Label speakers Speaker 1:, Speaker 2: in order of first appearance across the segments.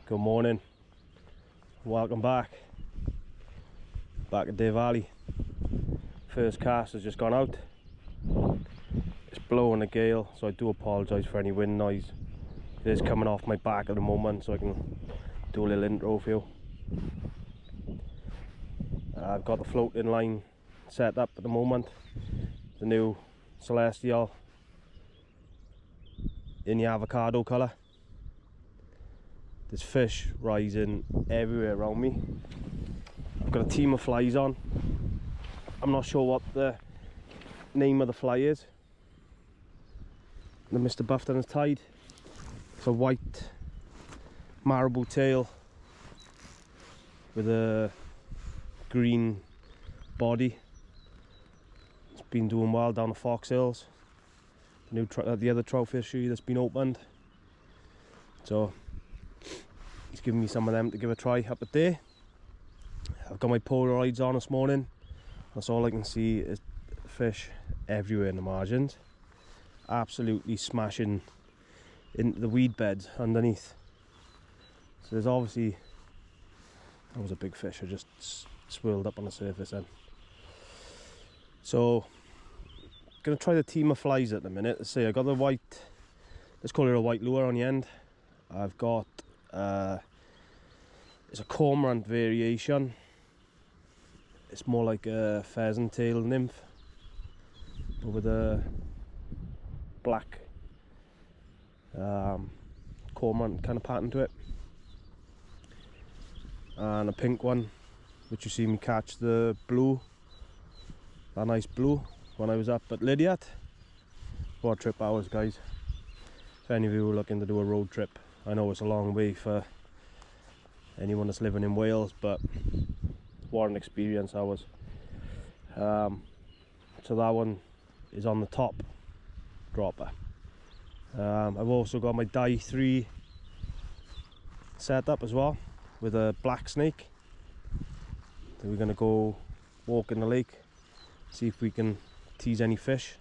Speaker 1: Good morning, welcome back at Deer Valley. First cast has just gone out. It's blowing a gale, so I do apologise for any wind noise. It is coming off my back at the moment, so I can do a little intro for you. I've got the floating line set up at the moment, the new Celestial in the avocado colour. There's fish rising everywhere around me. I've got a team of flies on. I'm not sure what the name of the fly is. The Mr. Buffton has tied. It's a white marabou tail with a green body. It's been doing well down the Fox Hills. The other trout fishery that's been opened. So he's giving me some of them to give a try up at there. I've got my Polaroids on this morning. That's all I can see is fish everywhere in the margins. Absolutely smashing into the weed beds underneath. So there's obviously, that was a big fish. I just swirled up on the surface then. So gonna try the team of flies at the minute. Let's see, I got the white, let's call it a white lure on the end. I've got it's a cormorant variation. It's more like a pheasant tail nymph, but with a black cormorant kind of pattern to it, and a pink one, which you see me catch the blue, that nice blue, when I was up at Lydiat. Road trip hours, guys. If any of you are looking to do a road trip, I know it's a long way for anyone that's living in Wales, but what an experience that was. So that one is on the top dropper. I've also got my Dye 3 set up as well with a black snake. So we're going to go walk in the lake, see if we can tease any fish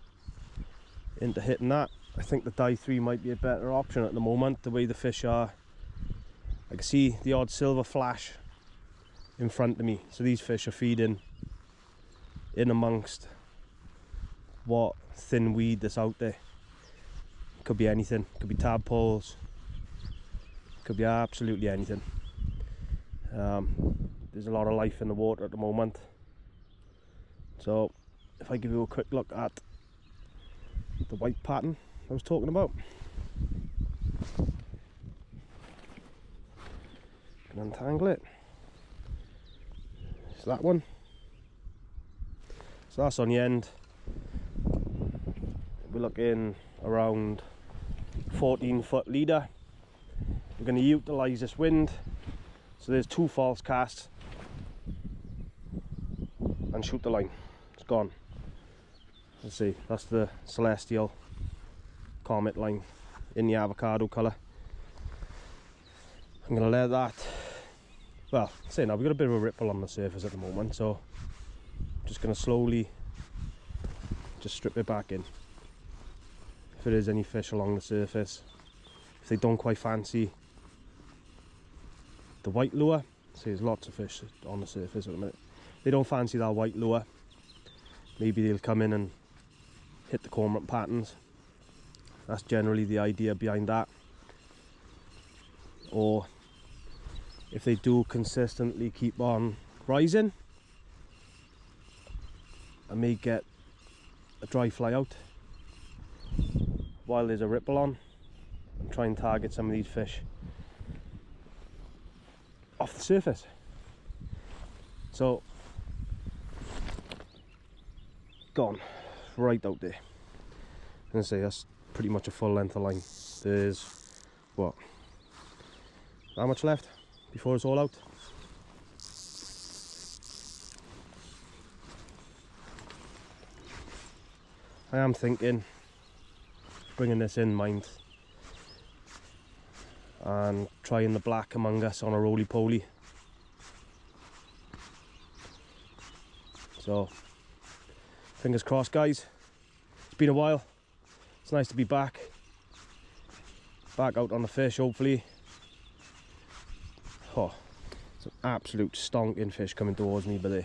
Speaker 1: into hitting that. I think the Dye 3 might be a better option at the moment, the way the fish are. I can see the odd silver flash in front of me, so these fish are feeding in amongst what thin weed that's out there. Could be anything, could be tadpoles, could be absolutely anything. There's a lot of life in the water at the moment. So if I give you a quick look at the white pattern I was talking about, can untangle it. It's that one. So that's on the end. We're looking around 14-foot leader. We're going to utilise this wind. So there's 2 false casts and shoot the line. It's gone. Let's see, that's the Celestial Comet line in the avocado colour. I'm going to let that, well, say now we've got a bit of a ripple on the surface at the moment, so I'm just going to slowly just strip it back in. If there is any fish along the surface, if they don't quite fancy the white lure, see there's lots of fish on the surface at the minute. If they don't fancy that white lure, maybe they'll come in and hit the cormorant patterns. That's generally the idea behind that. Or if they do consistently keep on rising, I may get a dry fly out while there's a ripple on and try and target some of these fish off the surface. So gone right out there. I'm gonna say that's pretty much a full length of line. There's what, how much left before it's all out? I am thinking bringing this in mind and trying the black Among Us on a roly-poly. So fingers crossed, guys. It's been a while. It's nice to be back out on the fish, hopefully. Oh, it's an absolute stonking fish coming towards me, but they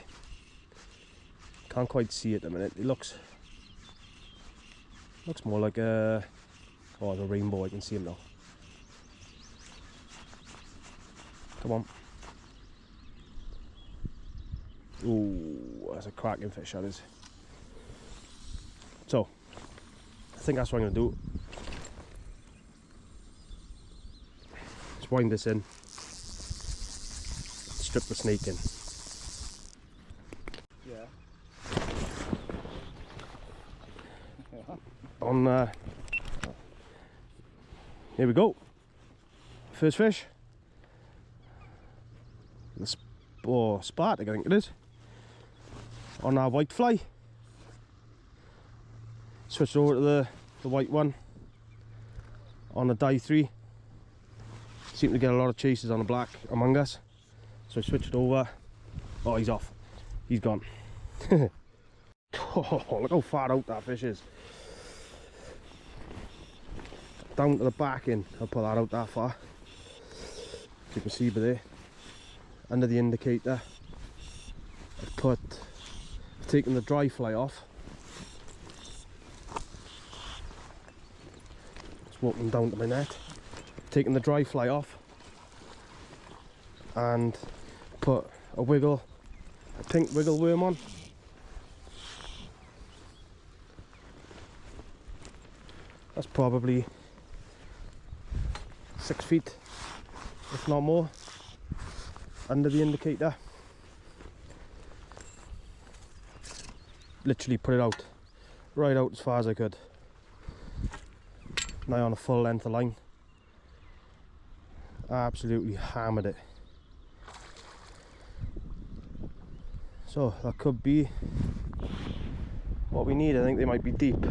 Speaker 1: can't quite see it at the minute. It looks more like a the rainbow. I can see him now. Come on. Ooh, that's a cracking fish, that is. So, I think that's what I'm going to do. Just wind this in. Strip the snake in.
Speaker 2: Yeah.
Speaker 1: Here we go. First fish. The Spartak, I think it is. On our white fly. Switched over to the white one on a die 3. Seem to get a lot of chases on the black among us, so I switched over. Oh, he's off. He's gone. Oh, look how far out that fish is. Down to the back in. I'll put that out that far. As you can see by there, under the indicator, I've taken the dry fly off. Just walking down to my net. Taking the dry fly off and put a pink wiggle worm on. That's probably 6 feet, if not more, under the indicator. Literally put it out, right out as far as I could. Now on a full length of line. Absolutely hammered it. So that could be what we need. I think they might be deep.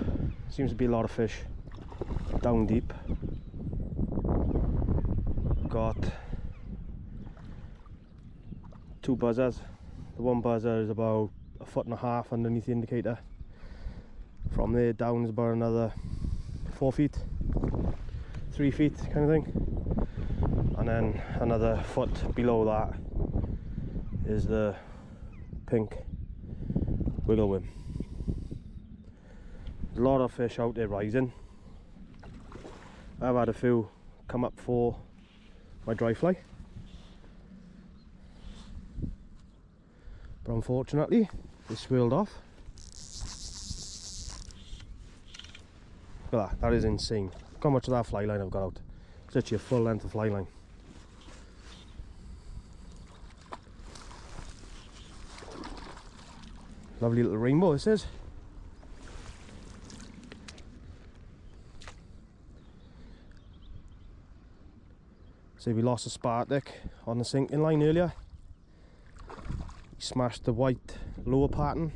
Speaker 1: Seems to be a lot of fish down deep. Got 2 buzzers. The one buzzer is about 1.5 feet underneath the indicator. From there down is about another 4 feet, 3 feet kind of thing. And then another foot below that is the pink wiggle worm. There's a lot of fish out there rising. I've had a few come up for my dry fly, but unfortunately they swirled off. Look at that, that is insane. Look how much of that fly line I've got out. It's actually a full length of fly line. Lovely little rainbow this is. So we lost a Spartak on the sinking line earlier. He smashed the white lower pattern.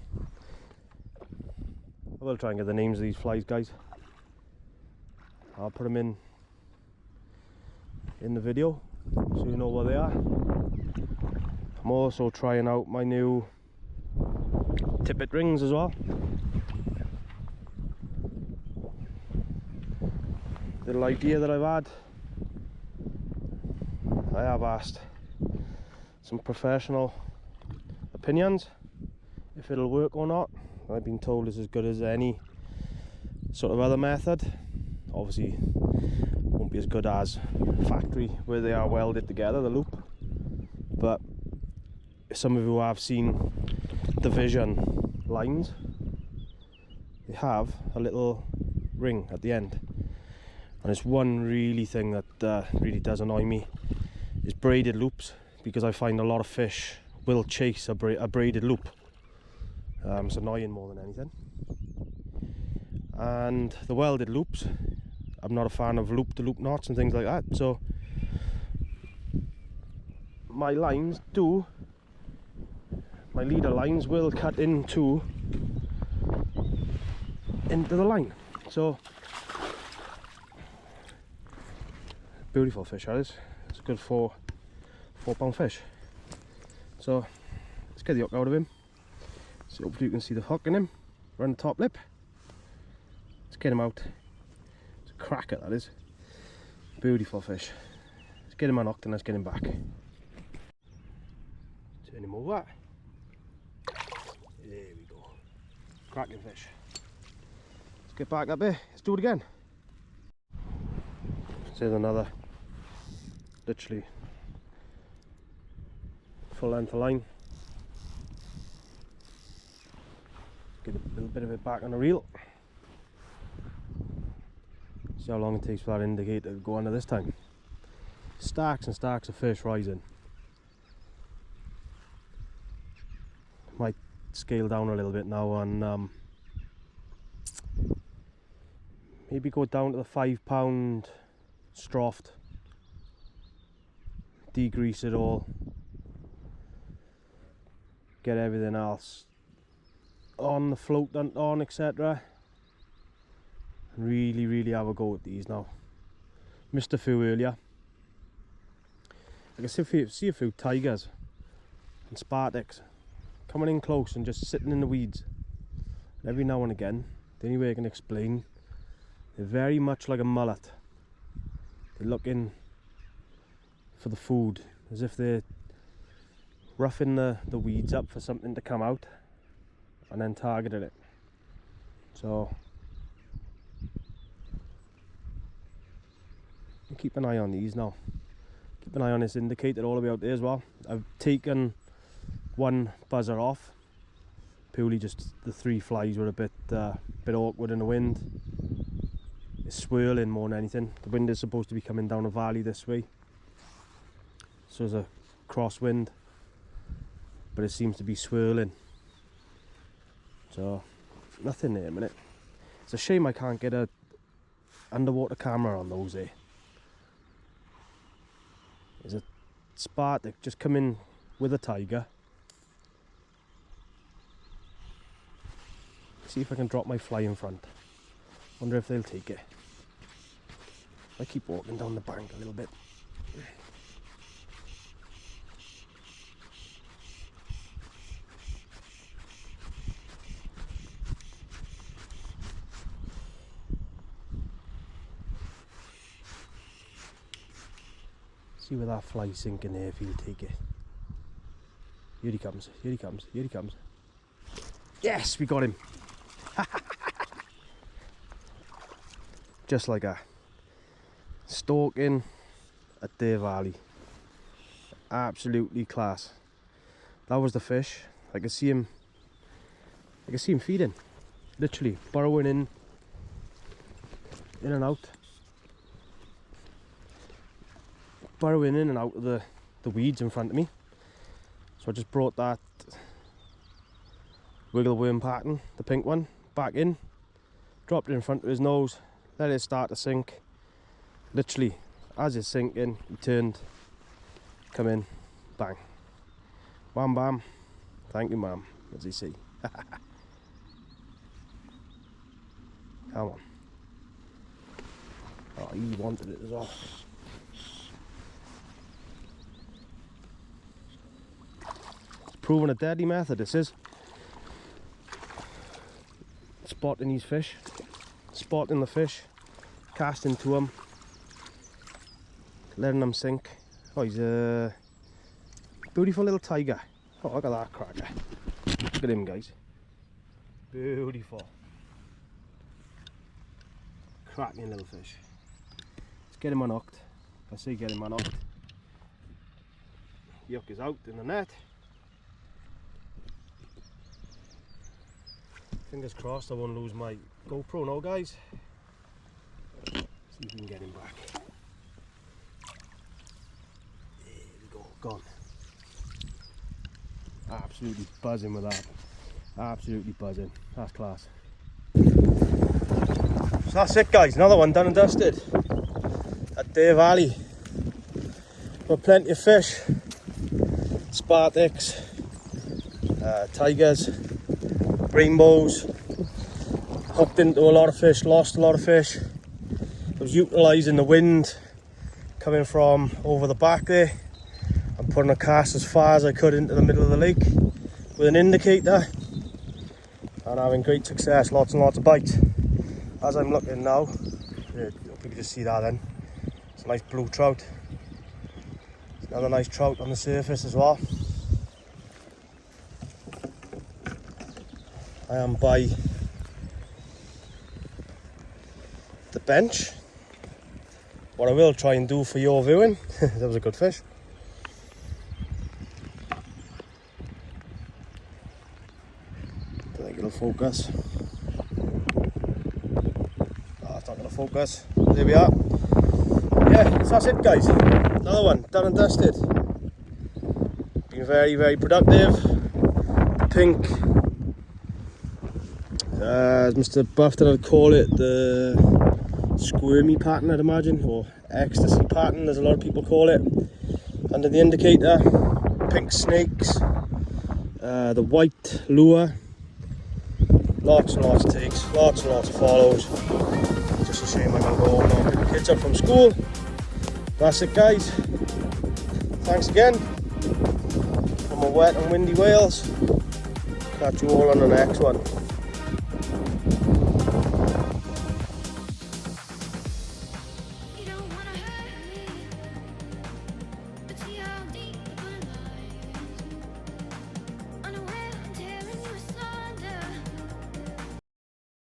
Speaker 1: I will try and get the names of these flies, guys. I'll put them in the video so you know what they are. I'm also trying out my new tippet rings as well. Little idea that I've had. I have asked some professional opinions if it'll work or not. I've been told it's as good as any sort of other method. Obviously won't be as good as factory where they are welded together, the loop, but some of you have seen the Vision lines, they have a little ring at the end, and it's one really thing that really does annoy me is braided loops, because I find a lot of fish will chase a braided loop. It's annoying more than anything. And the welded loops, I'm not a fan of loop-to-loop knots and things like that, so my leader lines will cut into the line. So beautiful fish that is. It's a good 4 pound fish. So let's get the hook out of him. So hopefully you can see the hook in him around the top lip. Let's get him out. It's a cracker, that is. Beautiful fish. Let's get him unhooked and let's get him back. tipping him over. There we go. Cracking fish. Let's get back up there. Let's do it again. There's another, literally full length of line. Get a little bit of it back on the reel. See how long it takes for that indicator to go under this time. Stacks and stacks of fish rising. Might scale down a little bit now and maybe go down to the 5 pound Stroft. Degrease it all. Get everything else on the float on, etc. And really have a go at these now. Missed a few earlier. I can see a few tigers and spartics coming in close and just sitting in the weeds. And every now and again, the only way I can explain, they're very much like a mullet. They're looking for the food, as if they're roughing the weeds up for something to come out and then targeted it. So keep an eye on these now. Keep an eye on this indicator all the way out there as well. I've taken one buzzer off, purely just the 3 flies were a bit awkward in the wind. It's swirling more than anything. The wind is supposed to be coming down a valley this way, so there's a crosswind, but it seems to be swirling. So nothing there a minute. It's a shame I can't get a underwater camera on those there. There's a spartic just come in with a tiger. See if I can drop my fly in front. Wonder if they'll take it. I keep walking down the bank a little bit. See where that fly's sinking there, if he'll take it. Here he comes, here he comes, here he comes. Yes, we got him. Just like that. Stalking at Deer Valley. Absolutely class. That was the fish. I could see him feeding. Literally burrowing in and out. Burrowing in and out of the weeds in front of me. So I just brought that wiggle worm pattern, the pink one, back in, dropped it in front of his nose, let it start to sink. Literally, as it's sinking, he turned, come in, bang, wham bam, thank you ma'am, as you see. Come on. Oh, he wanted it as well. Proving a deadly method, this is. Spotting these fish, spotting the fish, casting to them, letting them sink. Oh, he's a beautiful little tiger. Oh, look at that cracker. Look at him, guys. Beautiful. Cracking little fish. Let's get him unhooked. I say get him unhooked. The hook is out in the net. Fingers crossed I won't lose my GoPro now, guys. See if we can get him back. There we go, gone. Absolutely buzzing with that. Absolutely buzzing. That's class. So that's it, guys. Another one done and dusted at Deer Valley. Got plenty of fish. Spartics, tigers, rainbows, hooked into a lot of fish, lost a lot of fish. I was utilising the wind coming from over the back there and putting a cast as far as I could into the middle of the lake with an indicator and having great success, lots and lots of bites. As I'm looking now, you can just see that then, it's a nice blue trout. Another nice trout on the surface as well. I am by the bench. What I will try and do for your viewing, that was a good fish. Don't think it'll focus. Oh, it's not going to focus. There we are. Yeah, so that's it guys. Another one, done and dusted. Been very, very productive. The pink, as Mr. Buffton would call it, the squirmy pattern I'd imagine, or ecstasy pattern as a lot of people call it. Under the indicator, pink snakes, the white lure, lots and lots of takes, lots and lots of follows. Just a shame I'm going to go home now and pick the kids up from school. That's it guys, thanks again from a wet and windy Wales. Catch you all on the next one.